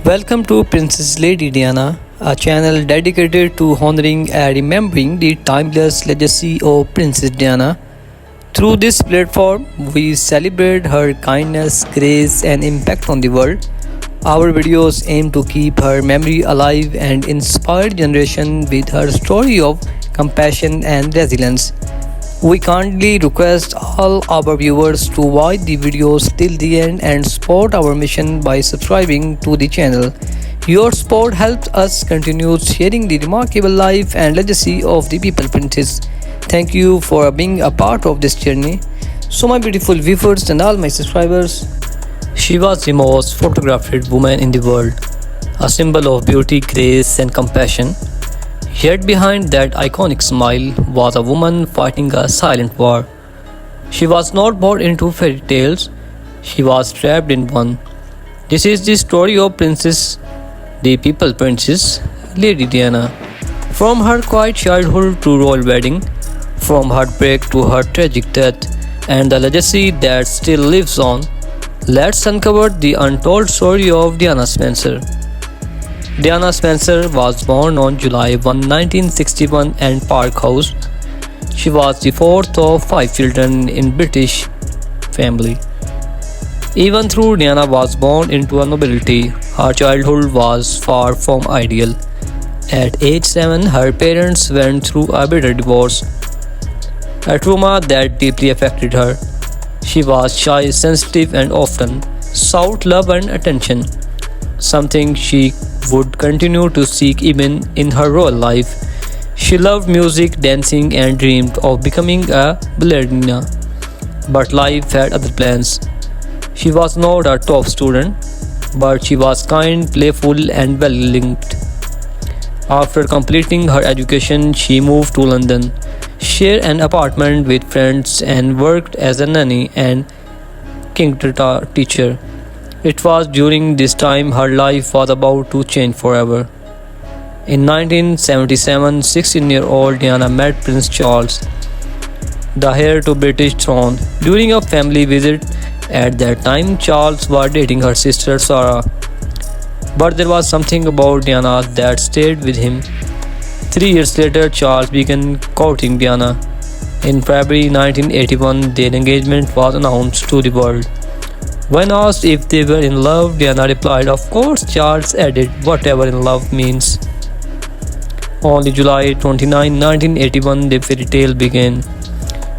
Welcome to Princess Lady Diana, a channel dedicated to honoring and remembering the timeless legacy of Princess Diana. Through this platform, we celebrate her kindness, grace, and impact on the world. Our videos aim to keep her memory alive and inspire generation with her story of compassion and resilience. We kindly request all our viewers to watch the videos till the end and support our mission by subscribing to the channel. Your support helps us continue sharing the remarkable life and legacy of the People Princess. Thank you for being a part of this journey. So, my beautiful viewers and all my subscribers, she was the most photographed woman in the world, a symbol of beauty, grace, and compassion. Yet behind that iconic smile was a woman fighting a silent war. She was not born into fairy tales, she was trapped in one. This is the story of Princess, the People Princess, Lady Diana. From her quiet childhood to royal wedding, from heartbreak to her tragic death, and the legacy that still lives on, let's uncover the untold story of Diana Spencer. Diana Spencer was born on July 1, 1961 in Park House. She was the fourth of five children in British family. Even though Diana was born into a nobility, her childhood was far from ideal. At age 7, her parents went through a bitter divorce, a trauma that deeply affected her. She was shy, sensitive, and often sought love and attention, something she would continue to seek even in her royal life. She loved music, dancing, and dreamed of becoming a ballerina. But life had other plans. She was not a top student, but she was kind, playful, and well linked. After completing her education, she moved to London, shared an apartment with friends, and worked as a nanny and kindergarten teacher. It was during this time her life was about to change forever. In 1977, 16-year-old Diana met Prince Charles, the heir to British throne. During a family visit at that time, Charles was dating her sister Sarah. But there was something about Diana that stayed with him. 3 years later, Charles began courting Diana. In February 1981, their engagement was announced to the world. When asked if they were in love, Diana replied, "Of course." Charles added, "Whatever in love means." On July 29, 1981, the fairy tale began.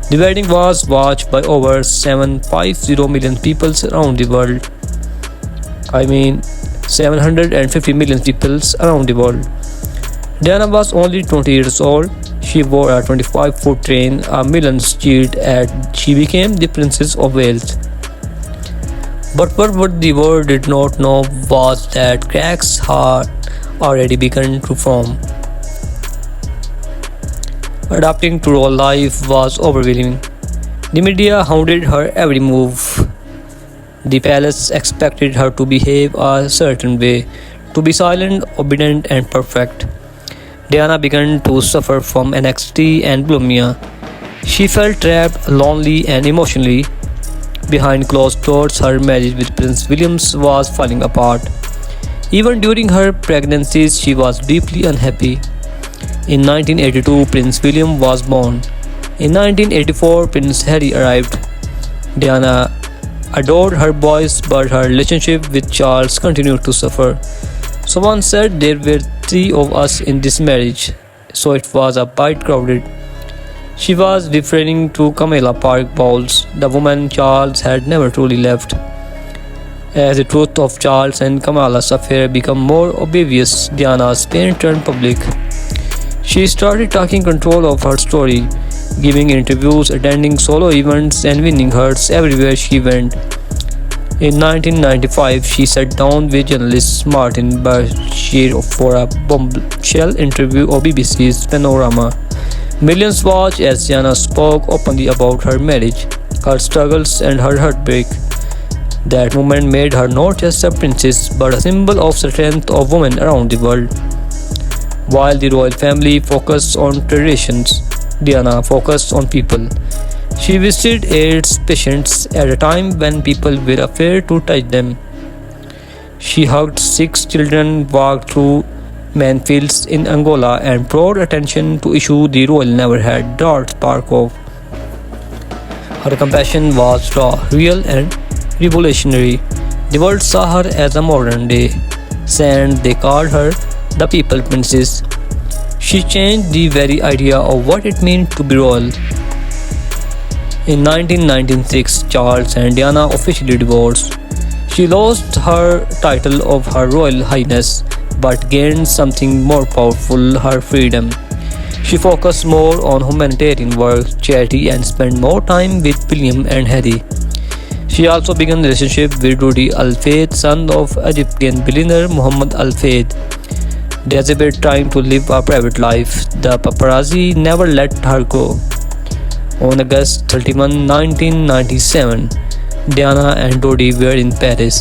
The wedding was watched by over 750 million people around the world. 750 million people around the world. Diana was only 20 years old. She wore a 25-foot train, a millions cheered, and she became the Princess of Wales. But what the world did not know was that cracks had already begun to form. Adapting to royal life was overwhelming. The media hounded her every move. The palace expected her to behave a certain way, to be silent, obedient, and perfect. Diana began to suffer from anxiety and bulimia. She felt trapped, lonely, and emotionally. Behind closed doors, her marriage with Prince William was falling apart. Even during her pregnancies, she was deeply unhappy. In 1982, Prince William was born. In 1984, Prince Harry arrived. Diana adored her boys, but her relationship with Charles continued to suffer. Someone said there were three of us in this marriage, so it was a bit crowded. She was referring to Camilla Park Bowles, the woman Charles had never truly left. As the truth of Charles and Camilla's affair became more obvious, Diana's pain turned public. She started taking control of her story, giving interviews, attending solo events, and winning hearts everywhere she went. In 1995, she sat down with journalist Martin Bashir for a bombshell interview on BBC's Panorama. Millions watched as Diana spoke openly about her marriage, her struggles, and her heartbreak. That moment made her not just a princess but a symbol of strength of women around the world. While the royal family focused on traditions, Diana focused on people. She visited AIDS patients at a time when people were afraid to touch them. She hugged 6 children, walked through minefields in Angola, and brought attention to issues the royal never had dared spark of. Her compassion was raw, real, and revolutionary. The world saw her as a modern day saint. They called her the People Princess. She changed the very idea of what it meant to be royal. In 1996, Charles and Diana officially divorced. She lost her title of Her Royal Highness but gained something more powerful, her freedom. She focused more on humanitarian work, charity, and spent more time with William and Harry. She also began a relationship with Rudy Al Fayed, son of Egyptian billionaire Muhammad Al Fayed. Desperate trying to live a private life, the paparazzi never let her go. On August 31, 1997, Diana and Dodi were in Paris.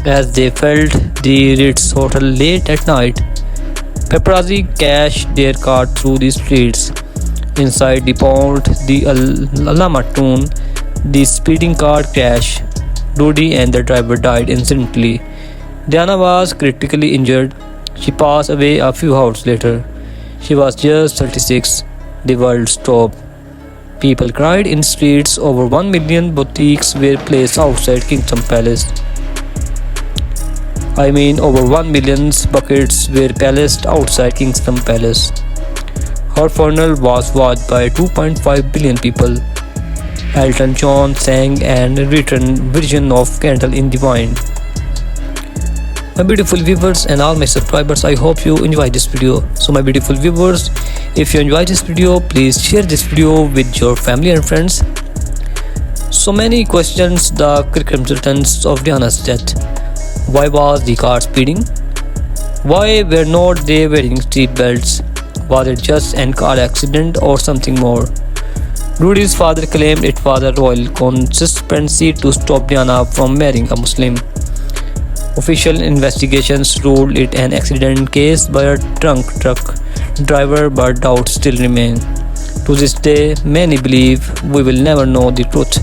As they felt the Ritz Hotel late at night, paparazzi cashed their car through the streets. Inside the pond, the Alamatun, the speeding car crashed. Dodi and the driver died instantly. Diana was critically injured. She passed away a few hours later. She was just 36. The world stopped. People cried in streets. Over 1 million boutiques were placed outside Kingdom Palace. Over 1 million buckets were placed outside Kingdom Palace. Her funeral was watched by 2.5 billion people. Elton John sang and written version of Candle in the Wind. My beautiful viewers and all my subscribers, I hope you enjoy this video. So my beautiful viewers, if you enjoy this video, please share this video with your family and friends. So many questions the circumstances of Diana's death. Why was the car speeding? Why were not they wearing seat belts? Was it just an car accident or something more? Rudy's father claimed it was a royal conspiracy to stop Diana from marrying a Muslim. Official investigations ruled it an accident case by a drunk truck driver, but doubts still remain. To this day, many believe we will never know the truth.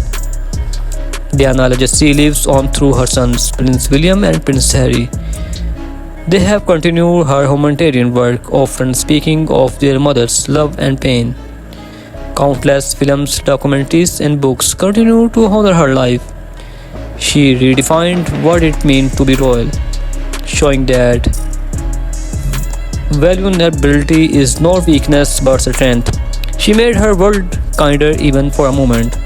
Diana's legacy lives on through her sons, Prince William and Prince Harry. They have continued her humanitarian work, often speaking of their mother's love and pain. Countless films, documentaries, and books continue to honor her life. She redefined what it means to be royal, showing that vulnerability is not weakness but strength. She made her world kinder even for a moment.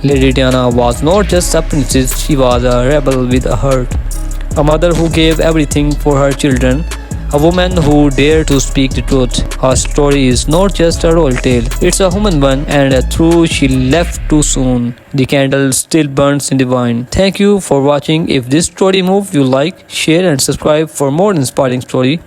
Lady Diana was not just a princess, she was a rebel with a heart. A mother who gave everything for her children. A woman who dared to speak the truth. Her story is not just a royal tale, it's a human one, and though she left too soon, the candle still burns in the wine. Thank you for watching. If this story moved you, like, share and subscribe for more inspiring story.